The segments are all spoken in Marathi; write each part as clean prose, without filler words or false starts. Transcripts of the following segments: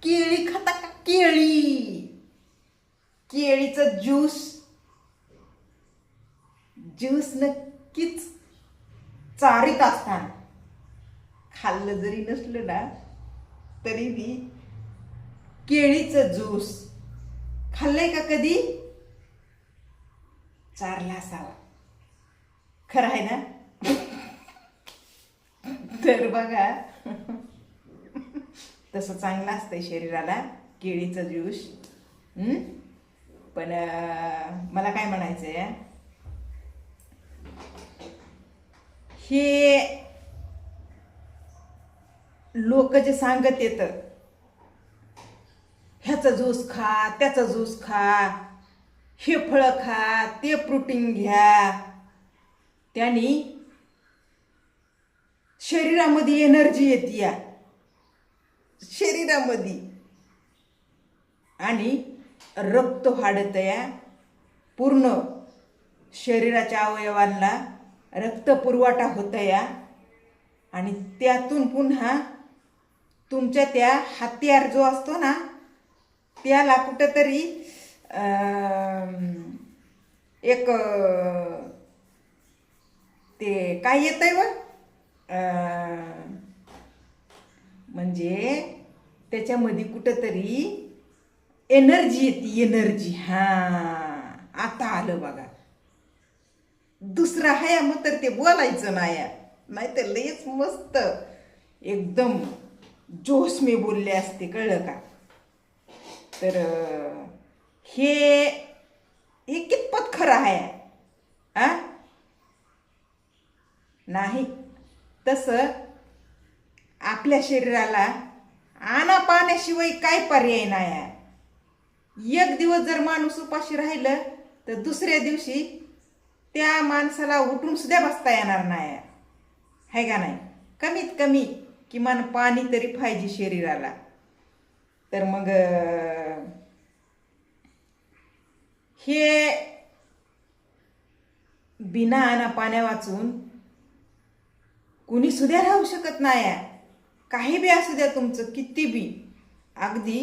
केळी खाता का? केळी, केळीचं ज्यूस, ज्यूस नक्कीच चारीत असताना खाल्लं जरी नसलं ना तरी बी केळीचं ज्यूस खाल्लंय का कधी? चारला असावा. खरं आहे ना? तर बघा, तसं चांगलं असतंय शरीराला केळीचं ज्यूस. पण मला काय म्हणायचंय, हे लोक जे सांगत येत, ह्याचा ज्यूस खा, त्याचा ज्यूस खा, हे फळ खा, ते प्रोटीन घ्या, त्याने शरीरामध्ये एनर्जी येते या शरीरामध्ये, आणि रक्त वाढत या, पूर्ण शरीराच्या अवयवांना रक्त पुरवठा होत या, आणि त्यातून पुन्हा तुमच्या त्या हत्यार जो असतो ना त्याला कुठंतरी एक ते काय येतंय व म्हणजे त्याच्यामध्ये कुठंतरी एनर्जी येते, एनर्जी. हा, आता आलं बघा. दुसरं आहे मग तर ते बोलायचं नाही तर लयच मस्त एकदम जोश मी बोलले असते, कळलं का? तर हे कितपत खरं आहे? नाही, तसं आपल्या शरीराला आना पाण्याशिवाय काय पर्याय नाही. एक दिवस जर माणूस उपाशी राहिलं तर दुसऱ्या दिवशी त्या माणसाला उठून सुद्धा बसता येणार नाही, है का नाही? कमीत कमी किमान पाणी तरी पाहिजे शरीराला. तर मग हे बिना आना पाण्या वाचून कुणी सुद्धा राहू शकत नाही. काही बी असू द्या तुमचं, किती बी, अगदी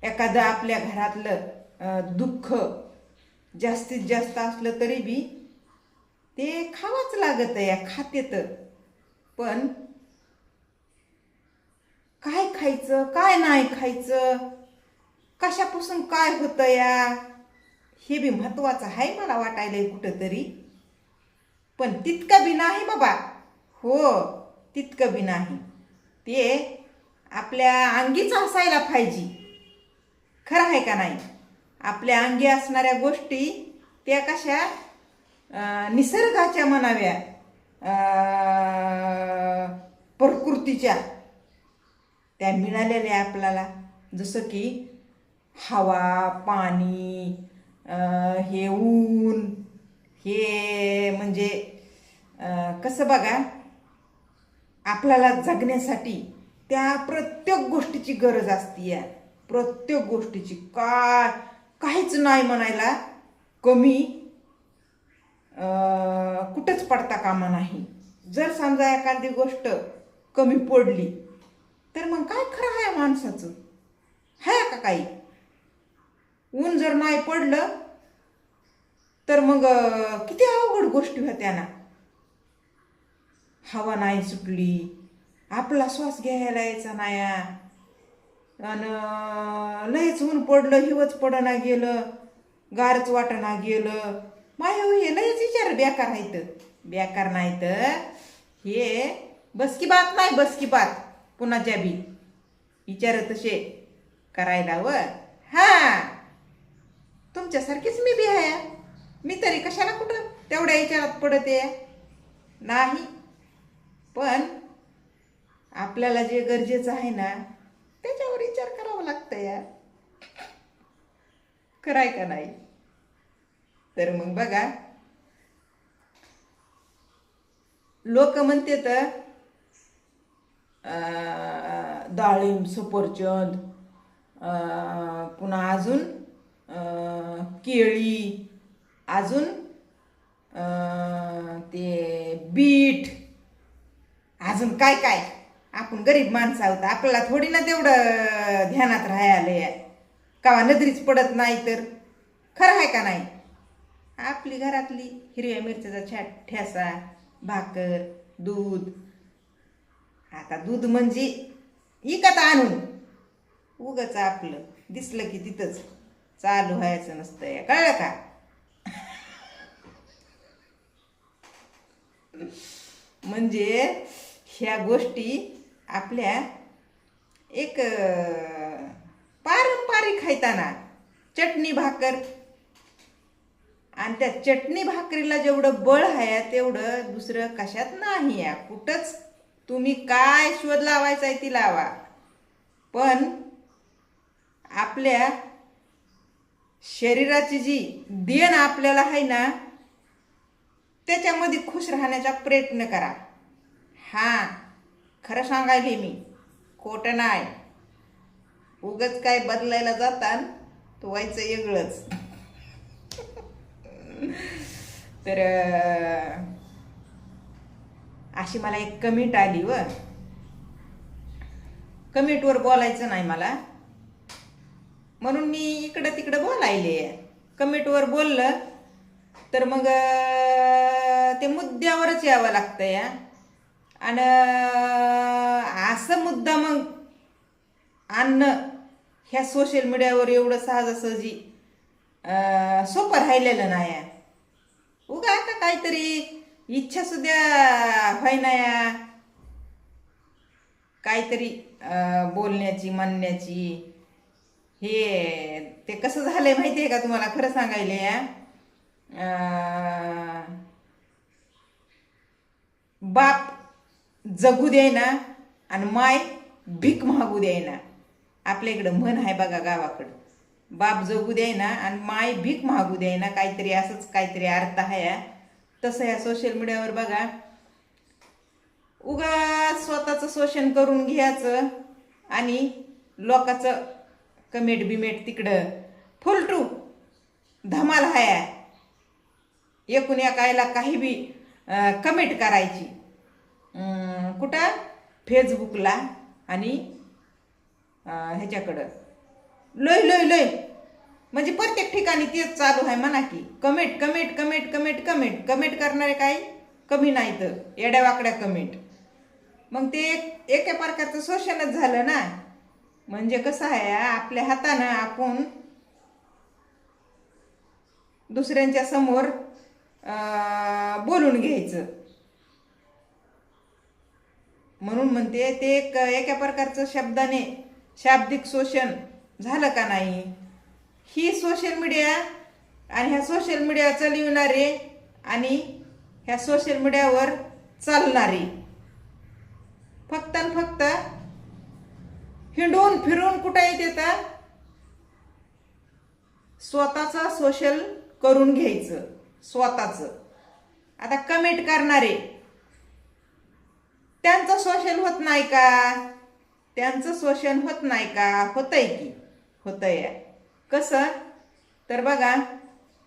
एखादं आपल्या घरातलं दुःख जास्तीत जास्त असलं तरी बी ते खावाच लागत या, खातेत. पण काय खायचं, काय नाही खायचं, कशापासून काय होतं या, हे बी महत्वाचं आहे मला वाटायलंय कुठंतरी. पण तितकं बी नाही बाबा. हो, तितकं बी नाही. ते आपल्या अंगीच असायला पाहिजे. खरं आहे का नाही? आपल्या अंगी असणाऱ्या गोष्टी त्या कशा निसर्गाच्या म्हणाव्या, प्रकृतीच्या, त्या मिळालेल्या आपल्याला. जसं की हवा, पाणी, हे ऊन, हे म्हणजे कसं बघा, आपल्याला जगण्यासाठी त्या प्रत्येक गोष्टीची गरज असते या, प्रत्येक गोष्टीची. काहीच नाही म्हणायला कमी कुठंच पडता कामा नाही. जर समजा एखादी गोष्ट कमी पडली तर मग काय खरं आहे माणसाचं? आहे का काही? ऊन जर नाही पडलं तर मग किती अवघड गोष्टी होत्या ना. हवा नाही सुटली, आपला श्वास घ्यायला यायचा नाही, आणि लयच ऊन पडलं, हिवच पडना गेलं, गारच वाटना गेलं. माय हे लयच विचार बेकार आहेत, बेकार नाही तर हे बस की बात नाही, बस की बात कुणाच्या बी विचार तसे करायला. व हा, तुमच्यासारखीच मी बी आहे. मी तरी कशाला कुठं तेवढ्या विचारात पडते नाही. पण आपल्याला जे गरजेचं आहे ना त्याच्यावर विचार करावा लागतं या, कराय का नाही? तर मग बघा, लोक म्हणते तर डाळिंब, सफरचंद, पुन्हा अजून केळी, अजून ते बीट, अजून काय काय आपण गरीब माणसं आहोत, आपल्याला थोडी ना तेवढं ध्यानात राहायला कावा नजरीच पडत नाही तर खरं आहे का नाही. आपली घरातली हिरव्या मिरच्याचा ठ्यासा, भाकर, दूध. आता दूध म्हणजे इकत आणून उगाच आपलं दिसलं की तिथंच चालू व्हायचं नसतं, कळलं का. म्हणजे ह्या गोष्टी आपल्या एक पारंपरिक खायताना चटणी भाकर, आणि त्या चटणी भाकरीला जेवढं बळ आहे तेवढं दुसरं कशात नाही आहे. कुठंच तुम्ही काय शोध लावायचा आहे ती लावा, पण आपल्या शरीराची जी देण आपल्याला आहे ना त्याच्यामध्ये खुश राहण्याचा प्रयत्न करा. हां, खरं सांगायले मी, खोटं नाही. उगच काय बदलायला जातान तो व्हायचं वेगळंच. तर अशी मला एक कमेंट आली व कमेंटवर बोलायचं नाही मला, म्हणून मी इकडं तिकडं बोलायले. कमेंटवर बोललं तर मग ते मुद्द्यावरच यावं लागतं या. आणि असं मुद्दा मग आणणं ह्या सोशल मीडियावर एवढं सहजासहजी सोपं राहिलेलं नाही आहे. उगा आता काहीतरी इच्छा सुद्धा व्हायना या, काहीतरी बोलण्याची म्हणण्याची. हे ते कसं झालंय माहिती आहे का तुम्हाला, खरं सांगायला या. बाप जगू द्यायना आणि माय भीक मागू द्यायना. आपल्या इकडं म्हण आहे बघा गावाकडं, बाप जगू द्यायना आणि माय भीक मागू द्यायना, काहीतरी असंच काहीतरी अर्थ आहे. तसं ह्या सोशल मीडियावर बघा उगा स्वतःचं शोषण करून घ्यायचं आणि लोकांचं कमेंट बिमेट तिकडं फुलटू धमाल हाया. एकूण एकायला काही बी कमेंट करायची कुठं फेसबुकला आणि ह्याच्याकडं लय लय लय म्हणजे प्रत्येक ठिकाणी तेच चालू आहे म्हणा की. Comment comment comment comment comment comment करणारे काही कमी नाही तर येड्या वाकड्या कमेंट. मग ते एका प्रकारचं शोषणच झालं ना. म्हणजे कसं आहे, आपल्या हातानं आपण दुसऱ्यांच्या समोर बोलून घ्यायचं. म्हणून म्हणते ते एका प्रकारचं शब्दाने शाब्दिक शोषण झालं का नाही. ही सोशल मीडिया आणि ह्या सोशल मीडिया चालविणारे आणि ह्या सोशल मीडियावर चालणारे फक्त आणि फक्त हिंडून फिरून कुठे येतात, स्वतःचा सोशल करून घ्यायचं स्वतःचं. आता कमेंट करणारे त्यांचं सोशल होत नाही का, त्यांचं शोषण होत नाही का, होतंय की होतंय. कसं तर बघा,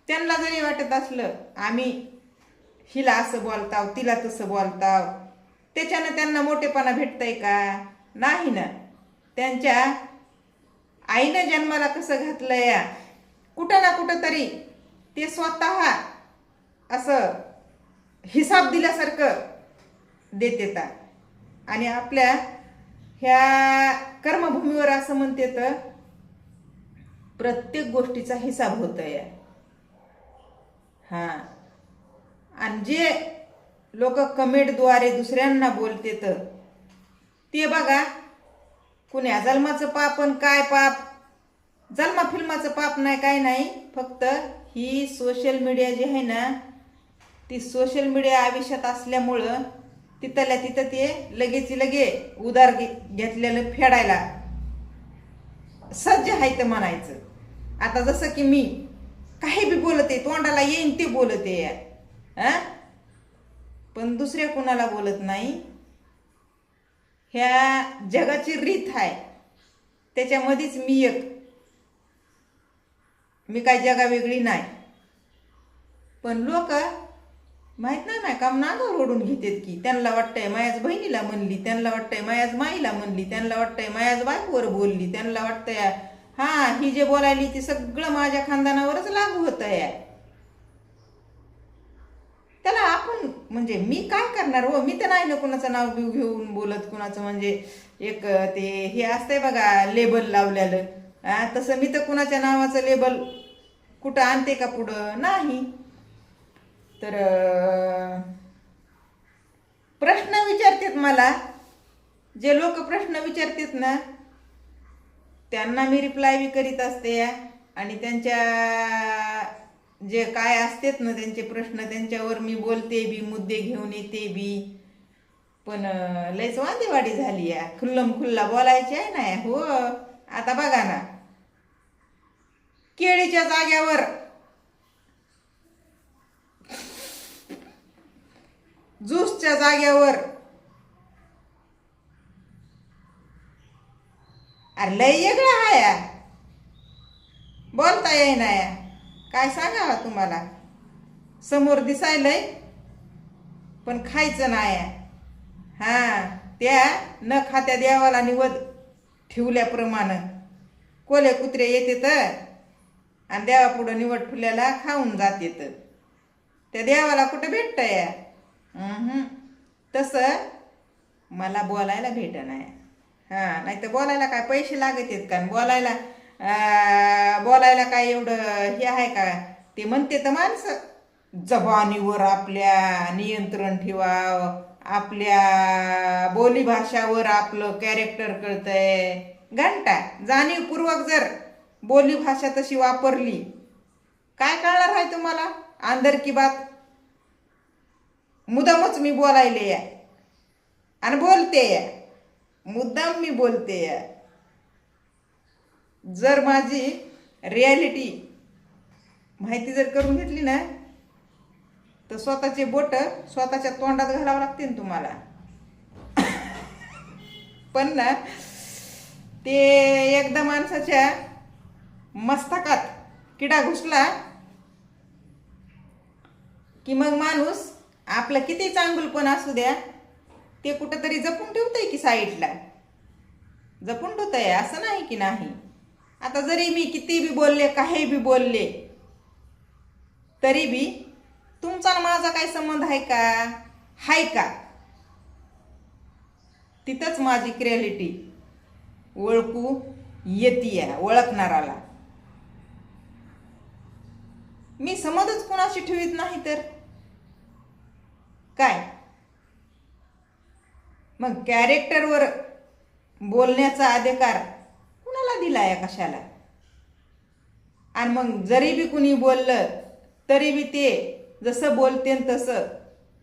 त्यांना जरी वाटत असलं आम्ही हिला असं बोलताव तिला तसं बोलताव, त्याच्यानं त्यांना मोठेपणा भेटतंय का, नाही ना. त्यांच्या आईनं जन्माला कसं घातलंय कुठं ना कुठं तरी ते स्वतः असं हिसाब दिल्यासारखं देते. आणि आपल्या ह्या कर्मभूमीवर असं म्हणते तर प्रत्येक गोष्टीचा हिसाब होतोय. हां, आणि जे लोक कमेंटद्वारे दुसऱ्यांना बोलते तर ते बघा, कुण्या जन्माचं पाप आणि काय पाप, जन्मा फिल्माचं पाप नाही, काय नाही. फक्त ही सोशल मीडिया जी आहे ना, ती सोशल मीडिया आयुष्यात असल्यामुळं तिथल्या तिथं ते लगेच लगे उधार घेतलेलं फेडायला सज्ज आहे तर म्हणायचं. आता जसं की मी काही बी बोलते, तोंडाला येईन ते बोलते पण दुसऱ्या कुणाला बोलत नाही. ह्या जगाची रीत आहे, त्याच्यामध्येच मी एक, मी काय जगा वेगळी नाही. पण लोक माहित नाही माय काम नागावर ओढून घेतात की. त्यांना वाटतंय मायाच बहिणीला म्हणली, त्यांना वाटतंय मायाच माईला म्हणली, त्यांना वाटतंय मायाच बायकोवर बोलली, त्यांना वाटतंय हा ही जे बोलायली ती सगळं माझ्या खानदानावरच लागू होतंय. त्याला आपण म्हणजे मी काय करणार हो, मी तर नाही ना कुणाचं नाव बिव घेऊन बोलत कुणाचं, म्हणजे एक ते हे असतंय बघा लेबल लावलेलं, तसं मी तर कुणाच्या नावाचं लेबल कुठं आणते का पुढं नाही. तर प्रश्न विचारतात मला, जे लोक प्रश्न विचारतात ना त्यांना मी रिप्लाय बी करीत असते, आणि त्यांच्या जे काय असतात ना त्यांचे प्रश्न त्यांच्यावर मी बोलते बी, मुद्दे घेऊन येते बी. पण लयच वांदेवाडी झाली आहे, खुल्लम खुल्ला बोलायची आहे ना हो. आता बघा ना, केळीच्या जाग्यावर ज्यूसच्या जाग्यावर, अरे लय वेगळं आहे, बोलता येईना या. काय सांगावं तुम्हाला, समोर दिसायलंय पण खायचं नाही. हा त्या न खात्या देवाला निवद ठेवल्याप्रमाणे कोले कुत्रे येतेत आणि देवापुढं निवड ठेवल्याला खाऊन जातेत. त्या देवाला कुठं भेटतंय? तसं मला बोलायला भेट नाही. हा नाही तर बोलायला काय पैसे लागत आहेत का? बोलायला काय एवढं हे आहे का? ते म्हणते तर माणसं जबानीवर आपल्या नियंत्रण ठेवावं, आपल्या बोलीभाषावर आपलं कॅरेक्टर कळतंय. घंटा जाणीवपूर्वक जर बोलीभाषा तशी वापरली काय कळणार आहे तुम्हाला? अंदर की बात मुद्दामच मी बोलायले आणि बोलते, मुद्दाम मी बोलते. जर माझी रियालिटी माहिती जर करून घेतली ना तर स्वतःचे बोट स्वतःच्या तोंडात घालावं लागतील तुम्हाला. पण ना ते एकदा माणसाच्या मस्तकात किडा घुसला की मग माणूस आपलं किती चांगुलपण असू द्या ते कुठंतरी जपून ठेवतंय की साईडला, जपून ठेवतंय असं नाही की नाही. आता जरी मी किती बी बोलले काही बी बोलले तरी बी तुमचा माझा काय संबंध आहे का? हाय का? तिथंच माझी क्रिएलिटी ओळखू येते ओळखणाराला. मी समजच कुणाशी ठेवीत नाही तर काय. मग कॅरेक्टरवर बोलण्याचा अधिकार कुणाला दिलाय कशाला? आणि मग जरी बी कुणी बोललं तरी बी ते जसं बोलते तसं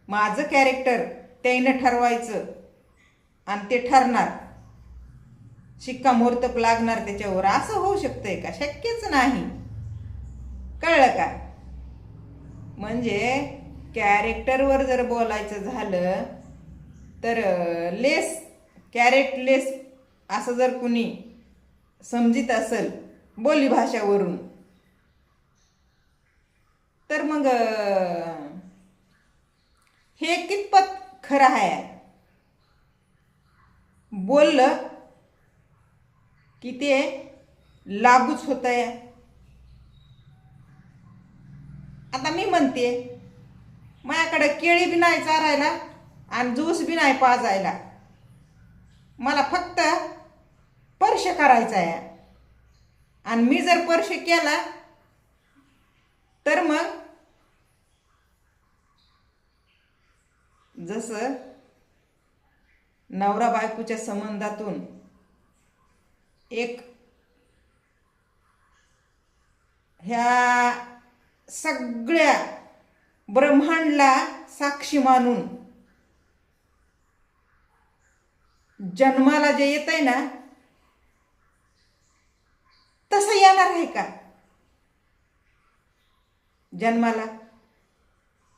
माझं कॅरेक्टर त्यानं ठरवायचं आणि ते ठरणार, शिक्कामोर्तब लागणार त्याच्यावर. असं होऊ शकतंय का? शक्यच नाही. कळलं का? म्हणजे कॅरेक्टरवर जर बोलायचं झालं तर कॅरेक्टरलेस असं जर कुणी समजित असेल बोलीभाषावरून तर मग हे कितपत खरं आहे? बोललं की ते लागूच होतंय. आता मी म्हणते माझ्याकडे केळी बी नाही चारायला आणि ज्यूस बी नाही पाजायला, मला फक्त स्पर्श करायचा आहे. आणि मी जर स्पर्श केला तर मग जसं नवरा बायकोच्या संबंधातून एक ह्या सगळ्या ब्रह्मांडला साक्षी मानून जन्माला जे येत आहे ना तसं येणार आहे का जन्माला?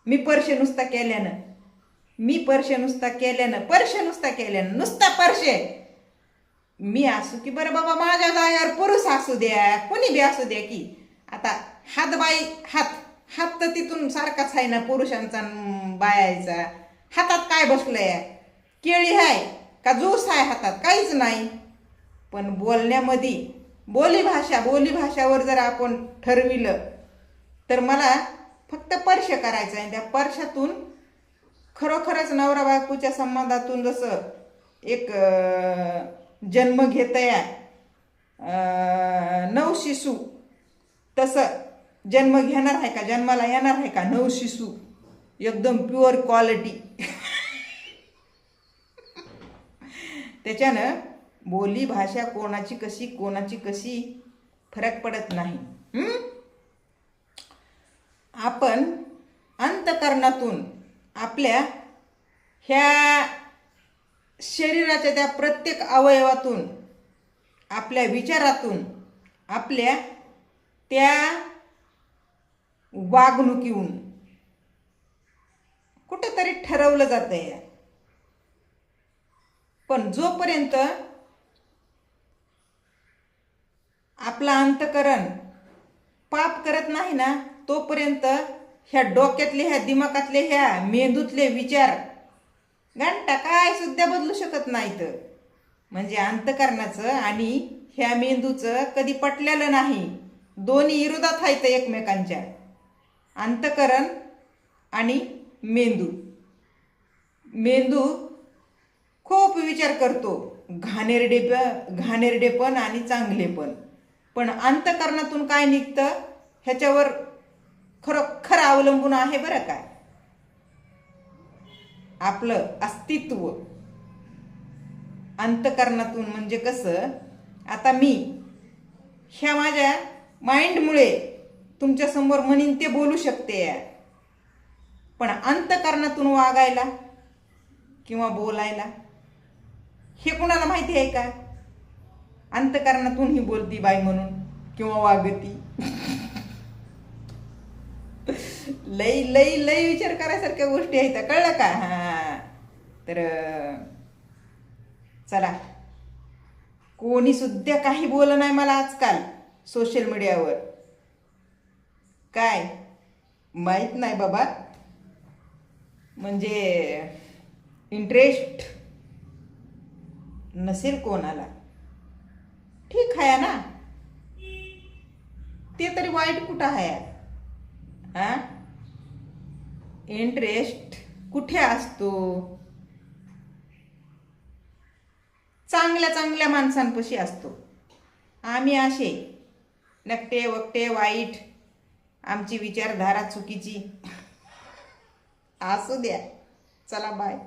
मी पर्श नुसता केल्यानं नुसता पर्शे मी असू की बरं बाबा माझ्या जागेवर पुरुष असू द्या, कोणी बी असू द्या की. आता हात बाई हात हात तर तिथून सारखाच आहे ना पुरुषांचा बायाचा. हातात काय बसलंय? केळी आहे का ज्यूस आहे हातात? काहीच नाही. पण बोलण्यामध्ये बोली भाषावर जर आपण ठरविलं तर मला फक्त स्पर्श करायचा आहे. त्या स्पर्शातून खरोखरच नवरा बायकोच्या संबंधातून जसं एक जन्म घेतया नवशिशू, तसं जन्म घेणार आहे का, जन्माला येणार आहे का नवशिशू एकदम प्युअर क्वालिटी. त्याच्यानं बोली भाषा कोणाची कशी फरक पडत नाही. आपण अंतकरणातून आपल्या ह्या शरीराच्या त्या प्रत्येक अवयवातून, आपल्या विचारातून, आपल्या त्या वागणुकीहून कुठंतरी ठरवलं जातंय. पण जोपर्यंत आपलं अंतकरण पाप करत नाही ना, तोपर्यंत ह्या डोक्यातले, ह्या दिमागातले, ह्या मेंदूतले विचार घंटा काय सुद्धा बदलू शकत नाहीत. म्हणजे अंतकरणाचं आणि ह्या मेंदूचं कधी पटलेलं नाही. दोन्ही विरोधात आहेत एकमेकांच्या. अंतकरण आणि मेंदू खूप विचार करतो, घाणेरडेपण आणि चांगलेपण. पण अंतकरणातून काय निघतं ह्याच्यावर खरोखर अवलंबून आहे बरं काय आपलं अस्तित्व. अंतकरणातून म्हणजे कसं, आता मी ह्या माझ्या माइंडमुळे तुमच्या समोर म्हणीन ते बोलू शकते, पण अंतकरणातून वागायला किंवा बोलायला हे कुणाला माहिती आहे का? अंतकरणातून ही बोलती बाई म्हणून किंवा वागती. लई लई लई विचार करायसारख्या गोष्टी आहेत, कळलं का? तर चला, कोणी सुद्धा काही बोल नाही मला आजकाल सोशल मीडियावर. काय माहित नाही बाबा, म्हणजे इंटरेस्ट नसेल कोणाला, ठीक आहे ना, ते तरी वाईट कुठं आहे? इंटरेस्ट कुठे असतो? चांगल्या चांगल्या माणसांपाशी असतो. आम्ही असे नकटे वकटे वाईट, आमची विचारधारा चुकीची असू द्या. चला बाय.